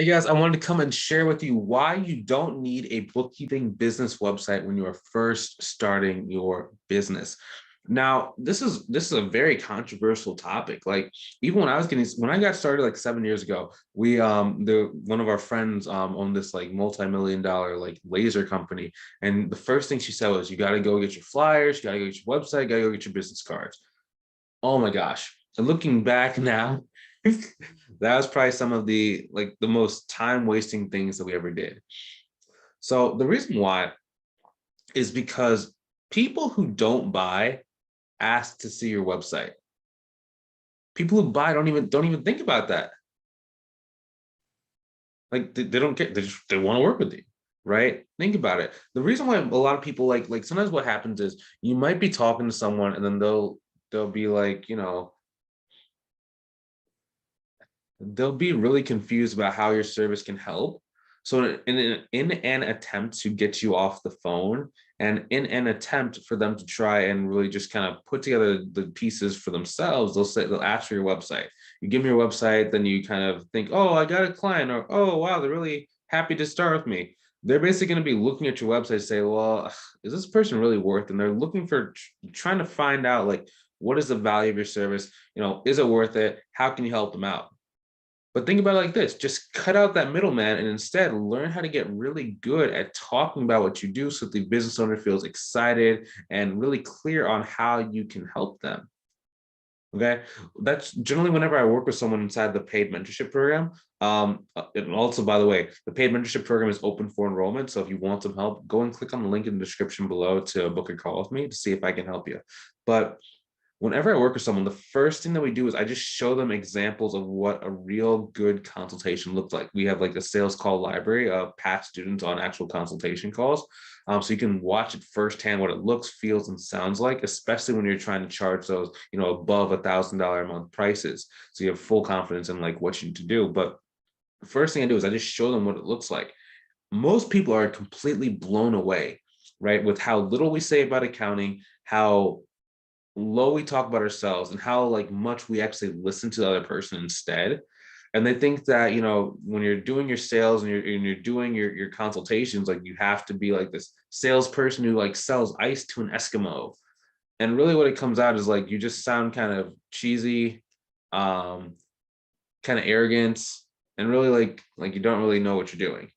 Hey guys, I wanted to come and share with you why you don't need a bookkeeping business website when you are first starting your business. Now, this is a very controversial topic. Like even when I got started like 7 years ago, we the one of our friends owned this like multi-million dollar like laser company. And the first thing she said was you gotta go get your flyers, you gotta go get your website, you gotta go get your business cards. Oh my gosh. And looking back now, that was probably some of the most time wasting things that we ever did. So the reason why is because people who don't buy ask to see your website. People who buy don't even think about that. Like they don't get they want to work with you, right? Think about it. The reason why a lot of people like sometimes what happens is you might be talking to someone and then they'll be like, they'll be really confused about how your service can help. So in an attempt to get you off the phone and in an attempt for them to try and really just kind of put together the pieces for themselves, they'll ask for your website. You give me your website, then you kind of think, oh, I got a client, or oh wow, they're really happy to start with me. They're basically going to be looking at your website and say, well, is this person really worth? And they're looking for trying to find out like what is the value of your service? Is it worth it? How can you help them out? But think about it like this, just cut out that middleman and instead learn how to get really good at talking about what you do so that the business owner feels excited and really clear on how you can help them. Okay. That's generally whenever I work with someone inside the paid mentorship program. And also, by the way, the paid mentorship program is open for enrollment. So if you want some help, go and click on the link in the description below to book a call with me to see if I can help you. But whenever I work with someone, the first thing that we do is I just show them examples of what a real good consultation looks like. We have like a sales call library of past students on actual consultation calls. So you can watch it firsthand what it looks, feels, and sounds like, especially when you're trying to charge those, above $1,000 a month prices. So you have full confidence in like what you need to do. But the first thing I do is I just show them what it looks like. Most people are completely blown away, right, with how little we say about accounting, how low we talk about ourselves and how like much we actually listen to the other person instead. And they think that when you're doing your sales and you're doing your consultations, like you have to be like this salesperson who like sells ice to an Eskimo. And really what it comes out is like you just sound kind of cheesy, um kind of arrogant, and really like you don't really know what you're doing.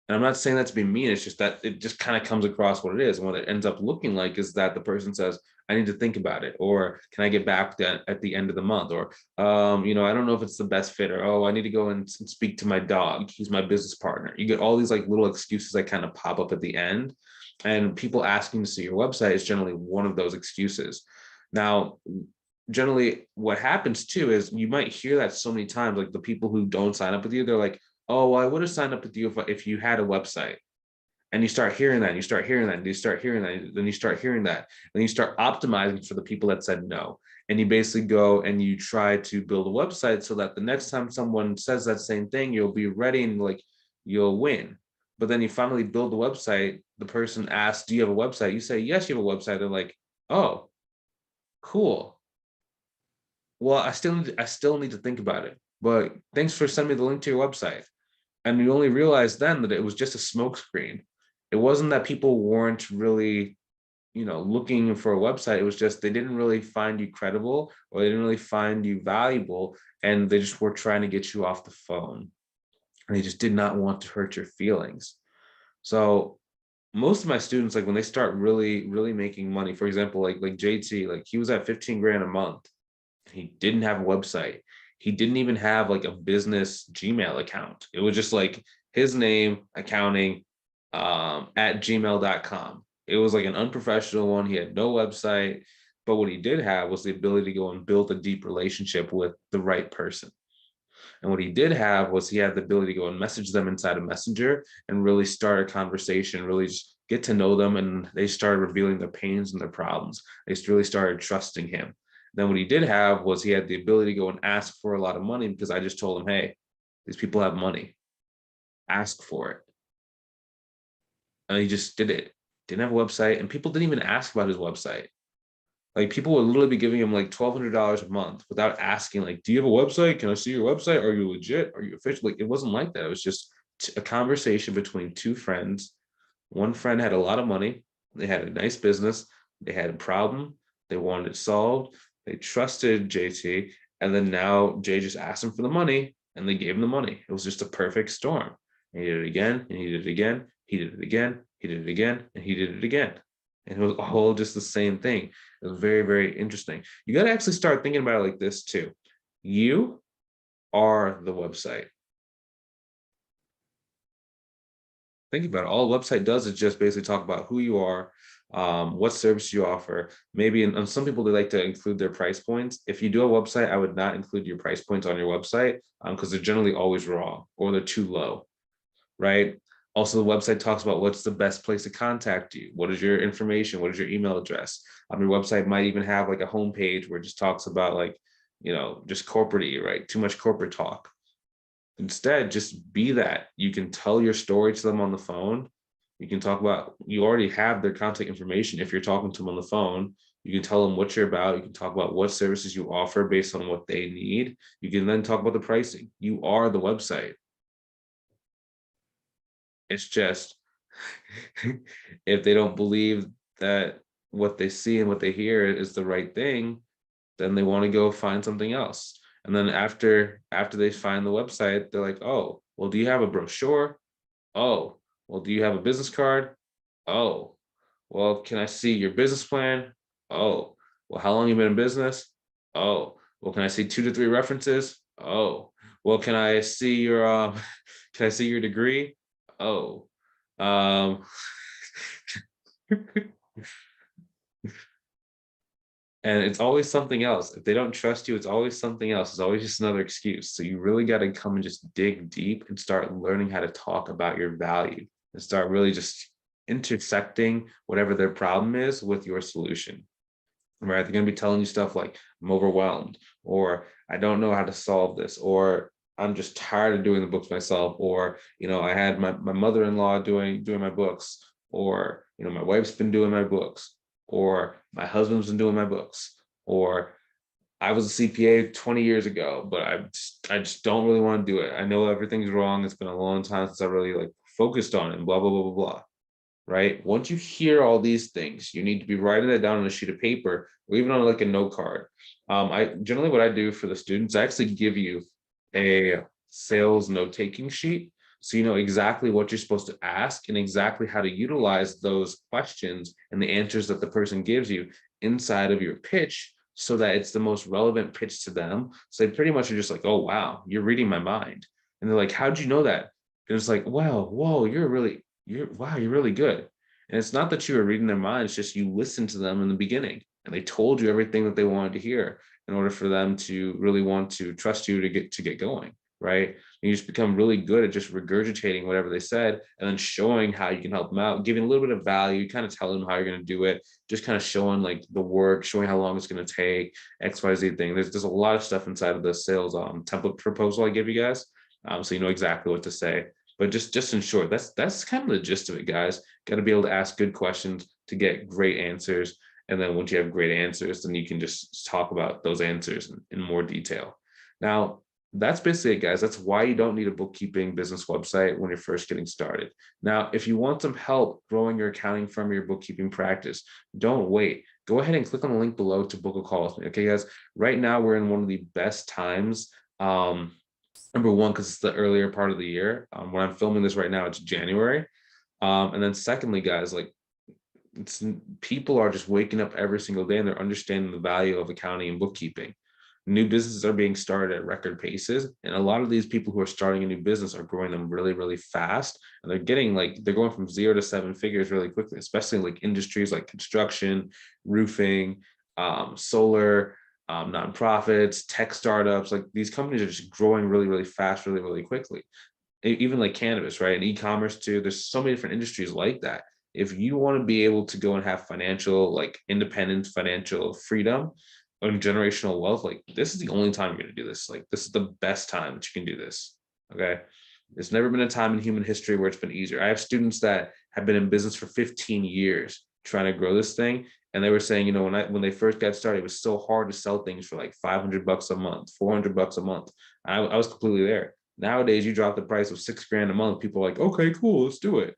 And I'm not saying that to be mean. It's just that it just kind of comes across what it is. And what it ends up looking like is that the person says, I need to think about it. Or can I get back at the end of the month? Or, I don't know if it's the best fit. Or, oh, I need to go and speak to my dog. He's my business partner. You get all these like little excuses that kind of pop up at the end. And people asking to see your website is generally one of those excuses. Now, generally what happens too is you might hear that so many times, like the people who don't sign up with you, they're like, oh, well, I would have signed up with you if you had a website. And you start hearing that, and you start hearing that, and you start hearing that, then you start hearing that, and you start optimizing for the people that said no. And you basically go and you try to build a website so that the next time someone says that same thing, you'll be ready and like you'll win. But then you finally build the website. The person asks, do you have a website? You say, yes, you have a website. They're like, oh, cool. Well, I still need to think about it. But thanks for sending me the link to your website. And you only realized then that it was just a smokescreen. It wasn't that people weren't really, looking for a website. It was just they didn't really find you credible or they didn't really find you valuable. And they just were trying to get you off the phone. And they just did not want to hurt your feelings. So most of my students, like when they start really, really making money, for example, like JT, like he was at 15 grand a month. He didn't have a website. He didn't even have like a business Gmail account. It was just like his name, accounting, at gmail.com. It was like an unprofessional one. He had no website. But what he did have was the ability to go and build a deep relationship with the right person. And what he did have was he had the ability to go and message them inside a messenger and really start a conversation, really just get to know them. And they started revealing their pains and their problems. They really started trusting him. Then what he did have was he had the ability to go and ask for a lot of money because I just told him, hey, these people have money, ask for it. And he just did it. Didn't have a website, and people didn't even ask about his website. Like people would literally be giving him like $1,200 a month without asking, like, do you have a website? Can I see your website? Are you legit? Are you official? Like it wasn't like that. It was just a conversation between two friends. One friend had a lot of money. They had a nice business. They had a problem. They wanted it solved. They trusted JT. And then now Jay just asked him for the money and they gave him the money. It was just a perfect storm. And he did it again, and he did it again, he did it again, he did it again, and he did it again. And it was all just the same thing. It was very, very interesting. You got to actually start thinking about it like this too. You are the website. Think about it. All a website does is just basically talk about who you are, what service you offer. Maybe, and some people, they like to include their price points. If you do a website, I would not include your price points on your website because they're generally always wrong or they're too low, right? Also, the website talks about what's the best place to contact you. What is your information? What is your email address? Your website might even have like a homepage where it just talks about like, just corporate, right? Too much corporate talk. Instead, just be that. You can tell your story to them on the phone. You can talk about, you already have their contact information. If you're talking to them on the phone, you can tell them what you're about. You can talk about what services you offer based on what they need. You can then talk about the pricing. You are the website. It's just if they don't believe that what they see and what they hear is the right thing, then they want to go find something else. And then after they find the website, they're like, oh, well, do you have a brochure? Oh, well, do you have a business card? Oh, well, can I see your business plan? Oh, well, how long you been in business? Oh, well, can I see 2 to 3 references? Oh, well, can I see your can I see your degree? Oh, um, and it's always something else. If they don't trust you, it's always something else. It's always just another excuse. So you really got to come and just dig deep and start learning how to talk about your value and start really just intersecting whatever their problem is with your solution. Right? They're going to be telling you stuff like, I'm overwhelmed, or I don't know how to solve this, or I'm just tired of doing the books myself, or I had my mother-in-law doing my books, or my wife's been doing my books, or my husband's been doing my books, or I was a CPA 20 years ago, but I just don't really want to do it. I know everything's wrong. It's been a long time since I really like focused on it, and blah blah blah blah blah. Right? Once you hear all these things, you need to be writing that down on a sheet of paper or even on like a note card. I generally, what I do for the students, I actually give you a sales note taking sheet. So you know exactly what you're supposed to ask and exactly how to utilize those questions and the answers that the person gives you inside of your pitch so that it's the most relevant pitch to them. So they pretty much are just like, oh, wow, you're reading my mind. And they're like, how'd you know that? And it's like, wow, whoa, you're really good. And it's not that you were reading their mind, it's just you listened to them in the beginning and they told you everything that they wanted to hear in order for them to really want to trust you to get going, right? And you just become really good at just regurgitating whatever they said and then showing how you can help them out, giving a little bit of value, kind of telling them how you're going to do it, just kind of showing like the work, showing how long it's going to take, XYZ thing. There's a lot of stuff inside of the sales template proposal I give you guys. So you know exactly what to say. But just in short, that's kind of the gist of it, guys. Got to be able to ask good questions to get great answers. And then once you have great answers, then you can just talk about those answers in more detail. Now, that's basically it, guys. That's why you don't need a bookkeeping business website when you're first getting started. Now, if you want some help growing your accounting firm or your bookkeeping practice, don't wait. Go ahead and click on the link below to book a call with me. Okay, guys. Right now, we're in one of the best times. Number one, because it's the earlier part of the year. When I'm filming this right now, it's January. And then secondly, guys, like people are just waking up every single day and they're understanding the value of accounting and bookkeeping. New businesses are being started at record paces. And a lot of these people who are starting a new business are growing them really, really fast. And they're going from 0 to 7 figures really quickly, especially like industries like construction, roofing, solar, nonprofits, tech startups. Like these companies are just growing really, really fast, really, really quickly. Even like cannabis, right? And e-commerce too. There's so many different industries like that. If you want to be able to go and have financial, like independence, financial freedom, and generational wealth, like this is the only time you're going to do this. Like this is the best time that you can do this. Okay. There's never been a time in human history where it's been easier. I have students that have been in business for 15 years trying to grow this thing, And they were saying, when they first got started, it was so hard to sell things for like $500 a month, $400 a month. I was completely there. Nowadays, you drop the price of $6 grand a month, people are like, okay, cool, let's do it.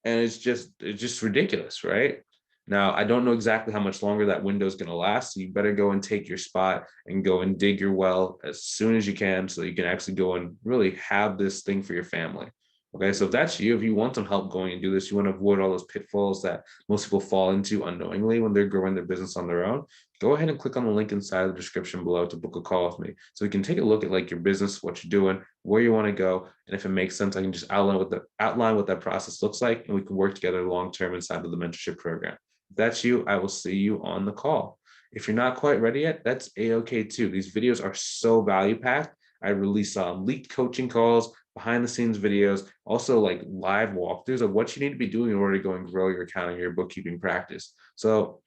And it's just ridiculous, right? Now, I don't know exactly how much longer that window is going to last, so you better go and take your spot and go and dig your well as soon as you can, so you can actually go and really have this thing for your family. Okay, so if that's you, if you want some help going and do this, you want to avoid all those pitfalls that most people fall into unknowingly when they're growing their business on their own, go ahead and click on the link inside the description below to book a call with me, so we can take a look at like your business, what you're doing, where you want to go, and if it makes sense, I can just outline what that process looks like, and we can work together long term inside of the mentorship program. If that's you, I will see you on the call. If you're not quite ready yet, that's a-okay too. These videos are so value packed. I release leaked coaching calls, behind the scenes videos, also like live walkthroughs of what you need to be doing in order to go and grow your accounting, your bookkeeping practice. So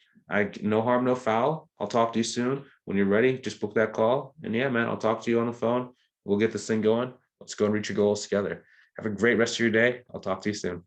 no harm, no foul. I'll talk to you soon. When you're ready, just book that call. And yeah, man, I'll talk to you on the phone. We'll get this thing going. Let's go and reach your goals together. Have a great rest of your day. I'll talk to you soon.